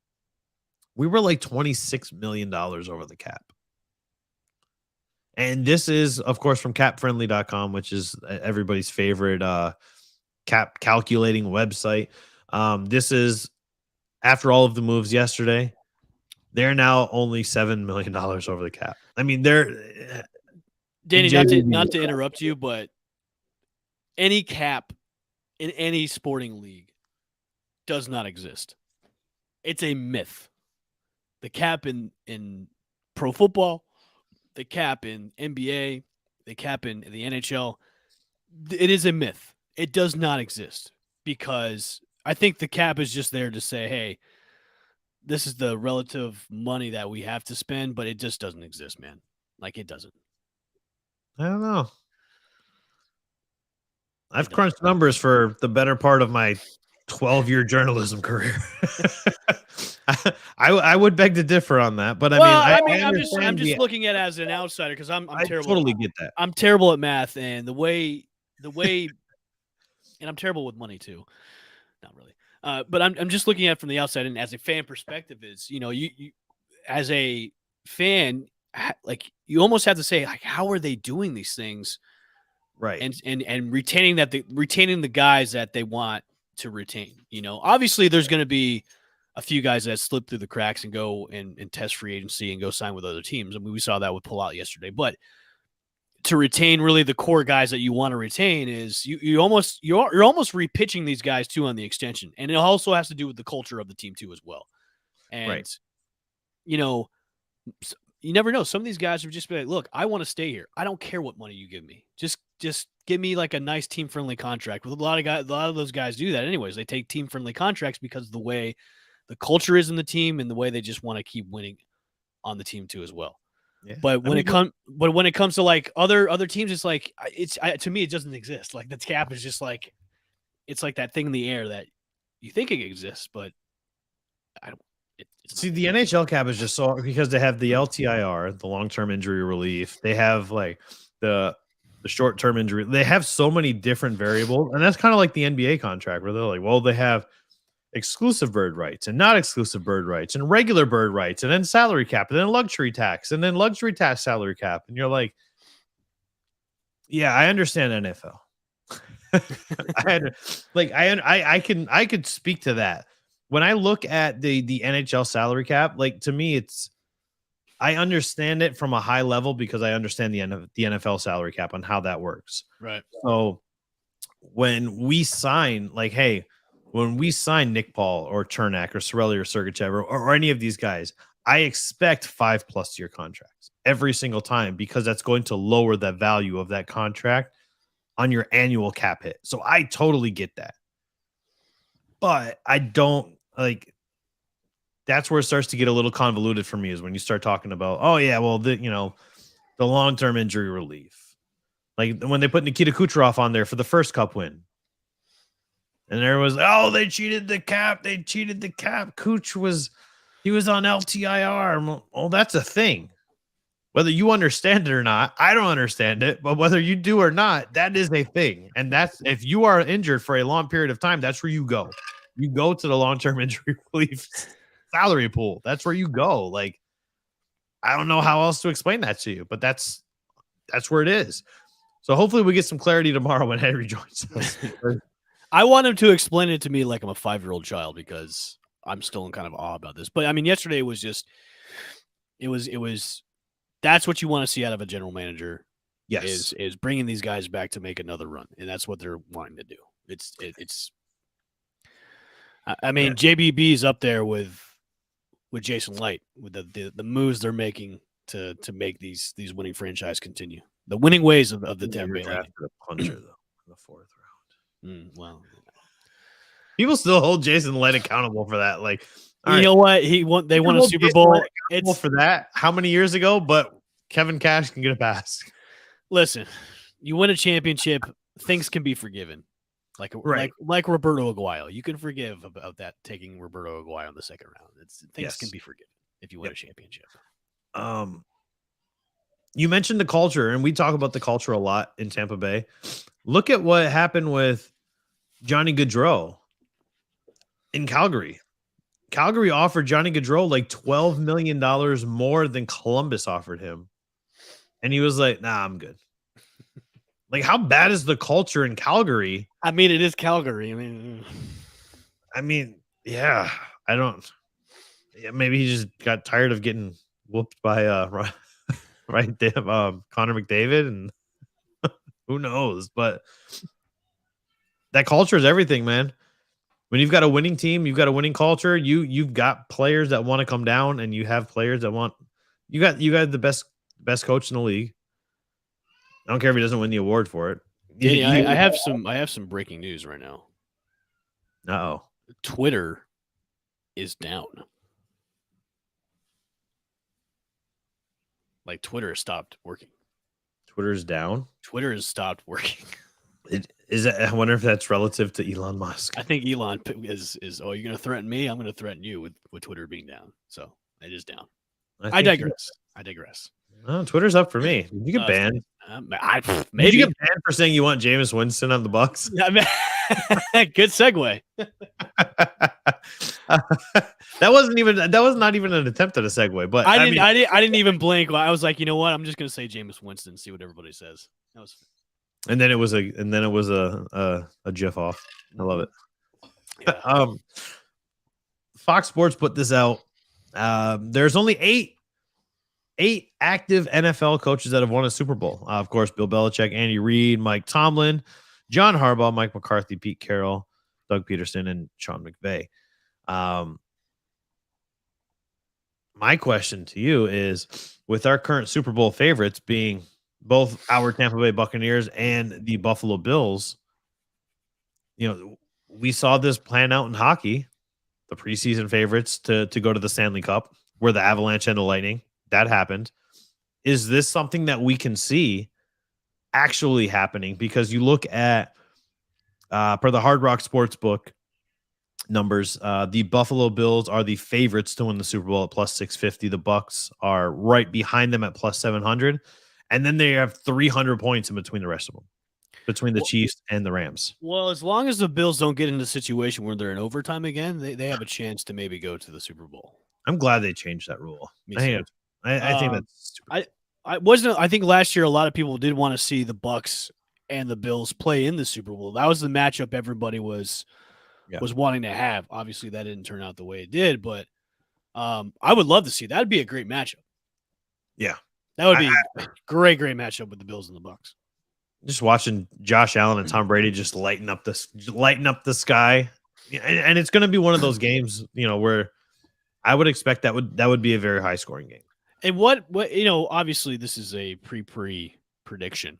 We were like $26 million over the cap. And this is, of course, from capfriendly.com, which is everybody's favorite cap calculating website. This is after all of the moves yesterday. They're now only $7 million over the cap. I mean, they're Danny, not to interrupt you, but any cap in any sporting league does not exist. It's a myth. The cap in pro football, the cap in NBA, the cap in the NHL, it is a myth. It does not exist because I think the cap is just there to say, hey, this is the relative money that we have to spend, but it just doesn't exist, man. Like, it doesn't. I don't know. I've crunched numbers for the better part of my 12-year journalism career. I would beg to differ on that, but I'm just looking at it as an outsider because I'm terrible. I totally get that. I'm terrible at math and the way, and I'm terrible with money too. Not really, but I'm just looking at it from the outside and as a fan perspective is, you as a fan, like you almost have to say, like, how are they doing these things, right? And retaining the guys that they want to retain. Obviously there's going to be a few guys that slip through the cracks and go and test free agency and go sign with other teams. I mean, we saw that with Palat yesterday, but to retain really the core guys that you want to retain is you're almost repitching these guys too on the extension. And it also has to do with the culture of the team too, as well. And, right. You never know. Some of these guys are just like, look, I want to stay here. I don't care what money you give me. Just give me like a nice team friendly contract. With a lot of those guys do that anyways. They take team friendly contracts because of the way the culture is in the team and the way they just want to keep winning on the team too as well. Yeah. But when it comes to like other teams, it's like to me it doesn't exist. Like the cap is just like it's like that thing in the air that you think it exists, but I don't. See, the NHL cap is just so because they have the LTIR, the long-term injury relief. They have like the short-term injury. They have so many different variables, and that's kind of like the NBA contract where they're like, well, they have exclusive bird rights and not exclusive bird rights and regular bird rights and then salary cap and then luxury tax and then luxury tax salary cap. And you're like, yeah, I understand NFL. I could speak to that. When I look at the NHL salary cap, like to me, I understand it from a high level because I understand the NFL salary cap on how that works. Right. So when we sign, when we sign Nick Paul or Cernak or Cirelli or Sergachev or any of these guys, I expect 5+ year contracts every single time because that's going to lower the value of that contract on your annual cap hit. So I totally get that. But I don't that's where it starts to get a little convoluted for me, is when you start talking about, oh yeah, well, the long-term injury relief. Like when they put Nikita Kucherov on there for the first Cup win. And there was, oh, they cheated the cap. They cheated the cap. Cooch was on LTIR. Oh, that's a thing. Whether you understand it or not, I don't understand it. But whether you do or not, that is a thing. And that's, if you are injured for a long period of time, that's where you go. You go to the long-term injury relief salary pool. That's where you go. Like, I don't know how else to explain that to you, but that's where it is. So hopefully we get some clarity tomorrow when Henry joins us. I want him to explain it to me like I'm a 5-year-old child, because I'm still in kind of awe about this. But I mean, yesterday was just, it was. That's what you want to see out of a general manager. Yes, is bringing these guys back to make another run, and that's what they're wanting to do. It's. I mean, JBB is up there with Jason Light, with the moves they're making to make these winning franchise continue. The winning ways of the Tampa Bay Lightning. A puncher though in the 4th round. Well, people still hold Jason Light accountable for that. Like, you know what? They won a Super Bowl. It's for that. How many years ago? But Kevin Cash can get a pass. Listen, you win a championship, things can be forgiven. Like Roberto Aguayo, you can forgive about that, taking Roberto Aguayo in the 2nd round. Things can be forgiven if you win a championship. You mentioned the culture, and we talk about the culture a lot in Tampa Bay. Look at what happened with Johnny Gaudreau in Calgary. Calgary offered Johnny Gaudreau like $12 million more than Columbus offered him. And he was like, nah, I'm good. Like, how bad is the culture in Calgary? I mean, it is Calgary. I mean, yeah, I don't. Yeah, maybe he just got tired of getting whooped by Connor McDavid, and who knows? But that culture is everything, man. When you've got a winning team, you've got a winning culture. You've got players that want to come down, and you have players that want. You got the best coach in the league. I don't care if he doesn't win the award for it. Yeah, I have some breaking news right now. Uh-oh. Twitter is down. Like, Twitter has stopped working. Twitter is down? Twitter has stopped working. I wonder if that's relative to Elon Musk. I think Elon is oh, you're going to threaten me? I'm going to threaten you with Twitter being down. So it is down. I digress. Oh, Twitter's up for me. Did you get banned? Maybe. Did you get banned for saying you want Jameis Winston on the Bucks? Yeah, good segue. That was not even an attempt at a segue. But I didn't even blink. I was like, you know what? I'm just gonna say Jameis Winston and see what everybody says. That was. And then it was a GIF off. I love it. Yeah. Fox Sports put this out. There's only eight active NFL coaches that have won a Super Bowl. Of course, Bill Belichick, Andy Reid, Mike Tomlin, John Harbaugh, Mike McCarthy, Pete Carroll, Doug Peterson, and Sean McVay. My question to you is, with our current Super Bowl favorites being both our Tampa Bay Buccaneers and the Buffalo Bills, we saw this plan out in hockey. The preseason favorites to go to the Stanley Cup, where the Avalanche and the Lightning. That happened. Is this something that we can see actually happening? Because you look at, per the Hard Rock Sportsbook numbers, the Buffalo Bills are the favorites to win the Super Bowl at plus 650. The Bucks are right behind them at plus 700. And then they have 300 points in between the rest of them, between the Chiefs and the Rams. Well, as long as the Bills don't get into a situation where they're in overtime again, they have a chance to maybe go to the Super Bowl. I'm glad they changed that rule. I think that's stupid. I think last year a lot of people did want to see the Bucks and the Bills play in the Super Bowl. That was the matchup everybody was wanting to have. Obviously, that didn't turn out the way it did, but I would love to see that. Would be a great matchup. Yeah, that would be a great matchup with the Bills and the Bucks. Just watching Josh Allen and Tom Brady just lighten up the sky, and it's going to be one of those games, where I would expect that would be a very high scoring game. And what obviously this is a pre prediction.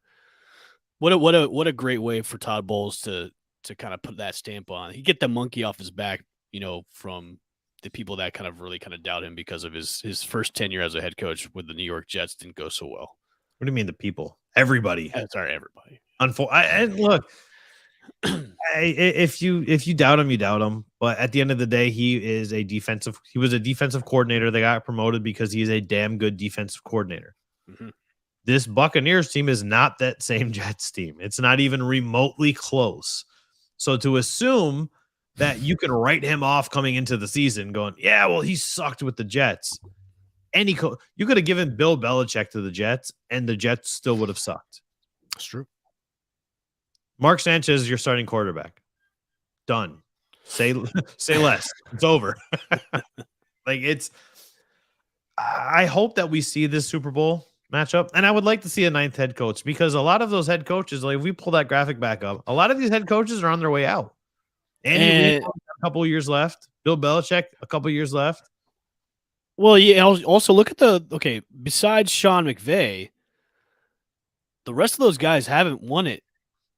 What a great way for Todd Bowles to kind of put that stamp on. He get the monkey off his back, from the people that kind of really kind of doubt him because of his first tenure as a head coach with the New York Jets didn't go so well. What do you mean the people? Everybody. Sorry, everybody. And look, if you doubt him, you doubt him. But at the end of the day, he was a defensive coordinator that got promoted because he is a damn good defensive coordinator. Mm-hmm. This Buccaneers team is not that same Jets team. It's not even remotely close. So to assume that you can write him off coming into the season going, yeah, well, he sucked with the Jets. You could have given Bill Belichick to the Jets, and the Jets still would have sucked. That's true. Mark Sanchez is your starting quarterback. Done. Say less. It's over. I hope that we see this Super Bowl matchup, and I would like to see a ninth head coach because a lot of those head coaches, like if we pull that graphic back up, a lot of these head coaches are on their way out. Andy Reid, a couple of years left. Bill Belichick, a couple of years left. Well, yeah. Also, look at besides Sean McVay, the rest of those guys haven't won it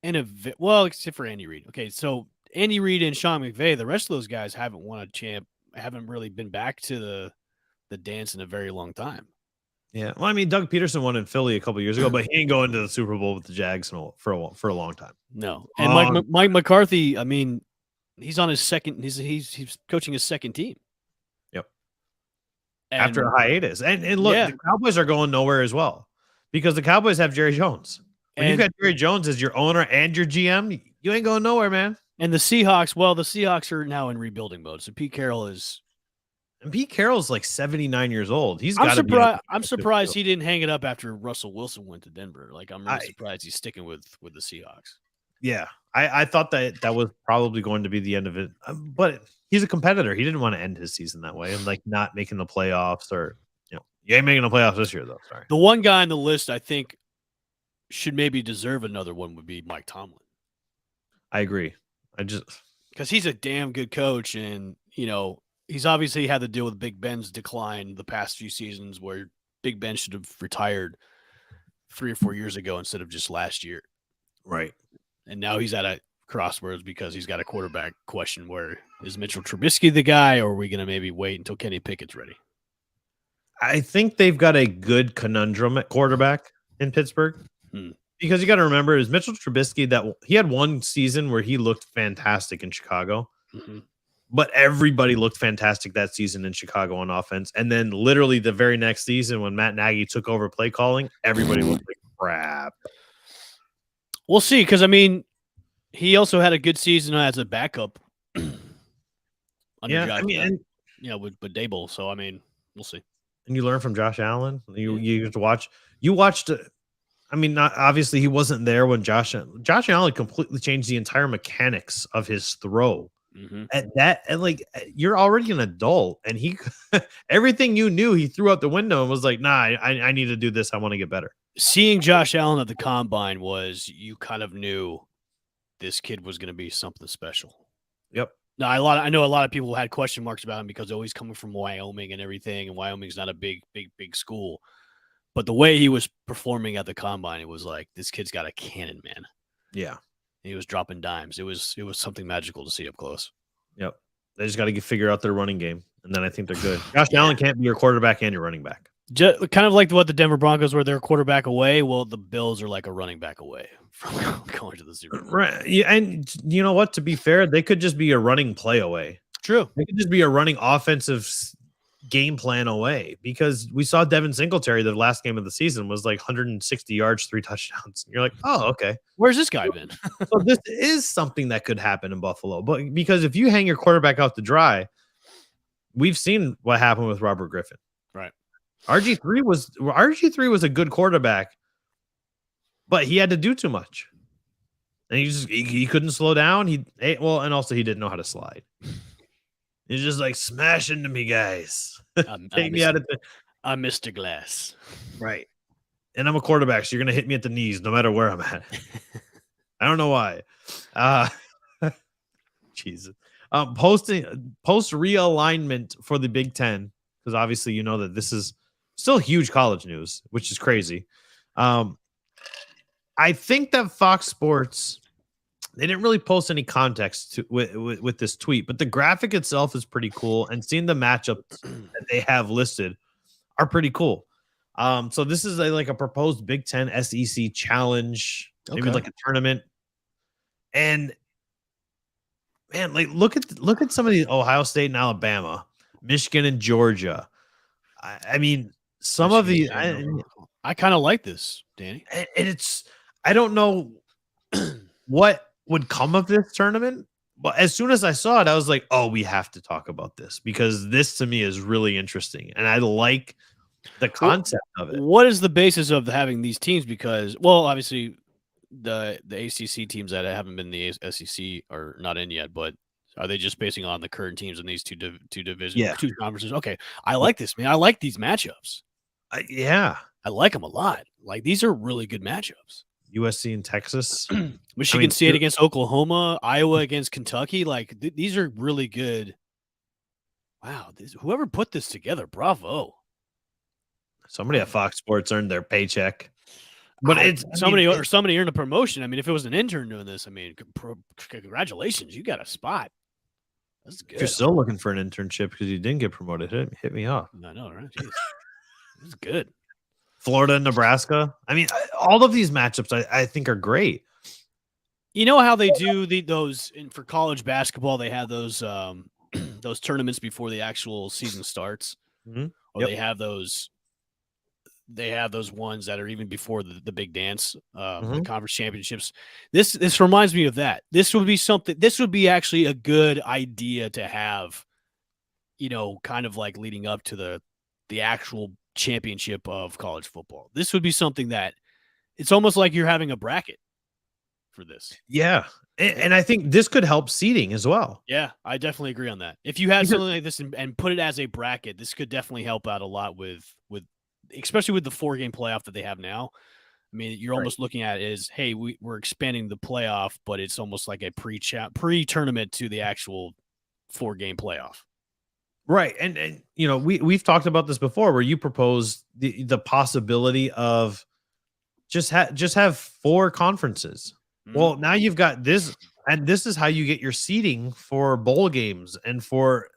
except for Andy Reid. Okay, so Andy Reid and Sean McVay, the rest of those guys haven't won a champ, haven't really been back to the dance in a very long time. Yeah, well, I mean, Doug Peterson won in Philly a couple of years ago, but he ain't going to the Super Bowl with the Jags for a long time. No, and Mike McCarthy, I mean, he's on his second. He's coaching his second team. Yep. After a hiatus, and look, the Cowboys are going nowhere as well because the Cowboys have Jerry Jones. When you've got Jerry Jones as your owner and your GM, you ain't going nowhere, man. And the Seahawks are now in rebuilding mode. So Pete Carroll's like 79 years old. I'm surprised he didn't hang it up after Russell Wilson went to Denver. Like I'm really surprised he's sticking with the Seahawks. Yeah, I thought that was probably going to be the end of it, but he's a competitor. He didn't want to end his season that way and like not making the playoffs or you ain't making the playoffs this year though. Sorry. The one guy on the list I think should maybe deserve another one would be Mike Tomlin. I agree. Because he's a damn good coach, and he's obviously had to deal with Big Ben's decline the past few seasons, where Big Ben should have retired 3 or 4 years ago instead of just last year. Right. And now he's at a crossroads because he's got a quarterback question: where is Mitchell Trubisky the guy, or are we going to maybe wait until Kenny Pickett's ready? I think they've got a good conundrum at quarterback in Pittsburgh. Because you got to remember, is Mitchell Trubisky that he had one season where he looked fantastic in Chicago, but everybody looked fantastic that season in Chicago on offense. And then literally the very next season when Matt Nagy took over play calling, everybody looked like crap. We'll see. Because, I mean, he also had a good season as a backup. With Dable. So, I mean, we'll see. And you learn from Josh Allen. You get to watch. You watched. I mean, not obviously he wasn't there when Josh Allen completely changed the entire mechanics of his throw. You're already an adult, and he everything you knew he threw out the window and was like, "Nah, I need to do this. I want to get better." Seeing Josh Allen at the combine you kind of knew this kid was going to be something special. Yep. Now I know a lot of people had question marks about him because he's coming from Wyoming and everything, and Wyoming's not a big school. But the way he was performing at the combine, it was like, this kid's got a cannon, man. Yeah. He was dropping dimes. It was something magical to see up close. Yep. They just got to figure out their running game, and then I think they're good. Josh Allen can't be your quarterback and your running back. Kind of like what the Denver Broncos were, their quarterback away. Well, the Bills are like a running back away from going to the Super Bowl. Right. Yeah, and you know what? To be fair, they could just be a running play away. True. They could just be a running offensive game plan away, because we saw Devin Singletary the last game of the season was like 160 yards, 3 touchdowns. You're like, oh, okay. Where's this guy been? So this is something that could happen in Buffalo. But because if you hang your quarterback out to dry, we've seen what happened with Robert Griffin. Right. RG3 was a good quarterback, but he had to do too much. And he couldn't slow down. And also he didn't know how to slide. He's just like, smash into me, guys. Take me out of the. I'm Mr. Glass. Right. And I'm a quarterback, so you're going to hit me at the knees no matter where I'm at. I don't know why. Jesus. Post realignment for the Big Ten, because obviously you know that this is still huge college news, which is crazy. I think that Fox Sports They didn't really post any context with this tweet, but the graphic itself is pretty cool, and seeing the matchups that they have listed are pretty cool. So this is like a proposed Big Ten SEC challenge, maybe like a tournament. And man, like look at some of these Ohio State and Alabama, Michigan and Georgia. I mean, some of these. I kind of like this, Danny. And it's I don't know what would come of this tournament, but as soon as I saw it, I was like, oh, we have to talk about this because this to me is really interesting, and I like the concept of it. What is the basis of having these teams? Because, well, obviously the ACC teams that haven't been the SEC are not in yet, but are they just basing on the current teams in these two divisions, two conferences? Okay, I like this, man. I like these matchups. I like them a lot. Like, these are really good matchups. USC and Texas, Michigan State against Oklahoma, Iowa against Kentucky. Like, these are really good. Wow, whoever put this together, bravo. Somebody at Fox Sports earned their paycheck. But somebody earned a promotion. I mean, if it was an intern doing this, I mean, congratulations, you got a spot. That's good. If you're still looking for an internship because you didn't get promoted, hit me up. I know, right? That's good. Florida and Nebraska. I mean, all of these matchups I think are great. You know how they do those for college basketball? They have those those tournaments before the actual season starts, or they have those. They have those ones that are even before the big dance, the conference championships. This reminds me of that. This would be something. This would be actually a good idea to have, kind of like leading up to the actual championship of college football. This would be something that it's almost like you're having a bracket for this. Yeah. And I think this could help seeding as well. Yeah, I definitely agree on that. If you had something like this and put it as a bracket, this could definitely help out a lot with especially with the 4-game playoff that they have now. I mean, you're almost looking at it as, hey, we're expanding the playoff, but it's almost like a pre-tournament to the actual 4-game playoff. Right. And we've talked about this before where you propose the possibility of just have 4 conferences. Well, now you've got this, and this is how you get your seeding for bowl games and for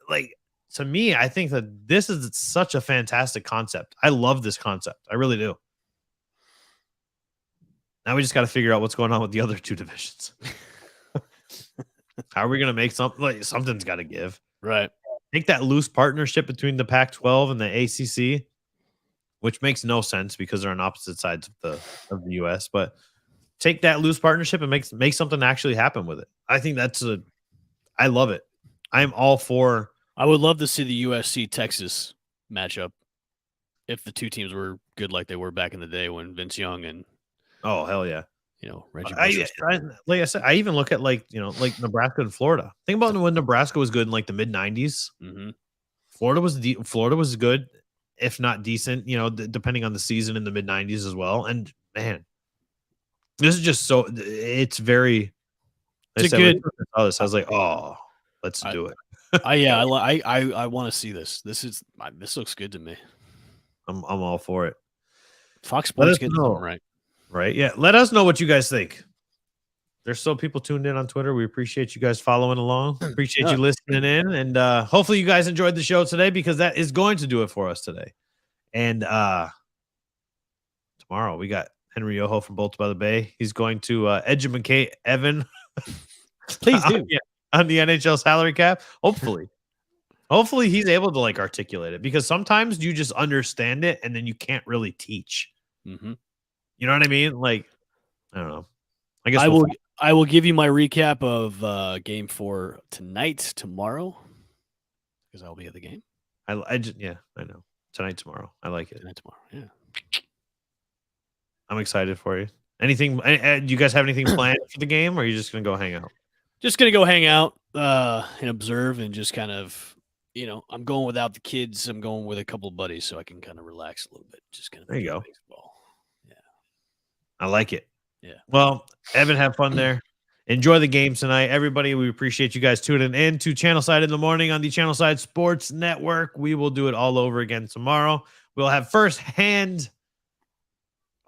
to me, I think that this is such a fantastic concept. I love this concept. I really do. Now we just got to figure out what's going on with the other 2 divisions. How are we going to make something? Something's got to give. Right. Take that loose partnership between the Pac-12 and the ACC, which makes no sense because they're on opposite sides of the U.S., but take that loose partnership and make something actually happen with it. I think I love it. I'm all for. I would love to see the USC-Texas matchup if the 2 teams were good like they were back in the day when Vince Young and oh hell yeah, Reggie. Like I said, I even look at like Nebraska and Florida. Think about when Nebraska was good in like the mid '90s. Florida was good, if not decent. Depending on the season in the mid '90s as well. And man, this is just so it's very. It's good. I was like, oh, let's do it. I want to see this. This looks good to me. I'm all for it. Fox Sports getting something right? Yeah, let us know what you guys think. There's still people tuned in on Twitter. We appreciate you guys following along. Appreciate you listening in, and hopefully you guys enjoyed the show today because that is going to do it for us today. And tomorrow we got Henry Yoho from Bolts by the Bay. He's going to educate Evan. Please do. On the NHL salary cap. Hopefully he's able to articulate it because sometimes you just understand it and then you can't really teach. You know what I mean? I don't know. I guess I will give you my recap of game 4 tomorrow because I'll be at the game. I know. Tomorrow. I like it. Tomorrow. Yeah. I'm excited for you. Anything? Do you guys have anything planned for the game, or are you just gonna go hang out? Just gonna go hang out and observe and just kind of, I'm going without the kids. I'm going with a couple of buddies so I can kind of relax a little bit. Just kind of there you go. Baseball. Yeah, I like it. Yeah. Well, Evan, have fun there. Enjoy the game tonight, everybody. We appreciate you guys tuning in to Channelside in the morning on the Channelside Sports Network. We will do it all over again tomorrow. We'll have a first-hand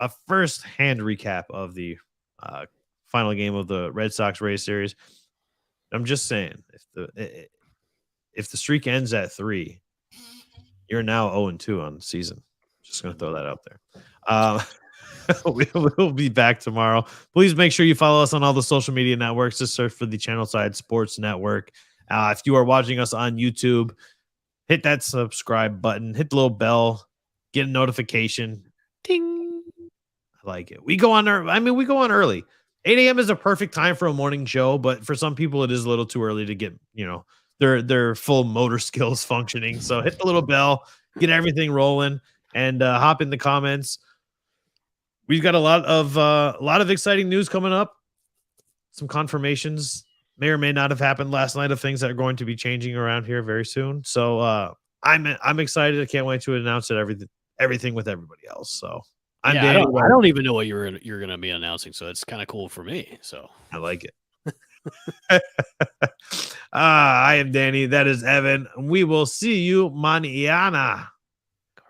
recap of the final game of the Red Sox Rays series. I'm just saying, if the streak ends at 3, you're now 0-2 on the season. Just going to throw that out there. We'll be back tomorrow. Please make sure you follow us on all the social media networks. Just search for the Channelside Sports Network. If you are watching us on YouTube, hit that subscribe button, hit the little bell, get a notification. Ding. I like it. We go on early. 8 a.m. is a perfect time for a morning show, but for some people it is a little too early to get, their full motor skills functioning. So hit the little bell, get everything rolling, and hop in the comments. We've got a lot of exciting news coming up. Some confirmations may or may not have happened last night of things that are going to be changing around here very soon. So I'm excited. I can't wait to announce everything with everybody else. So I'm Danny. I don't even know what you're going to be announcing, so it's kind of cool for me. So I like it. I am Danny. That is Evan. We will see you mañana.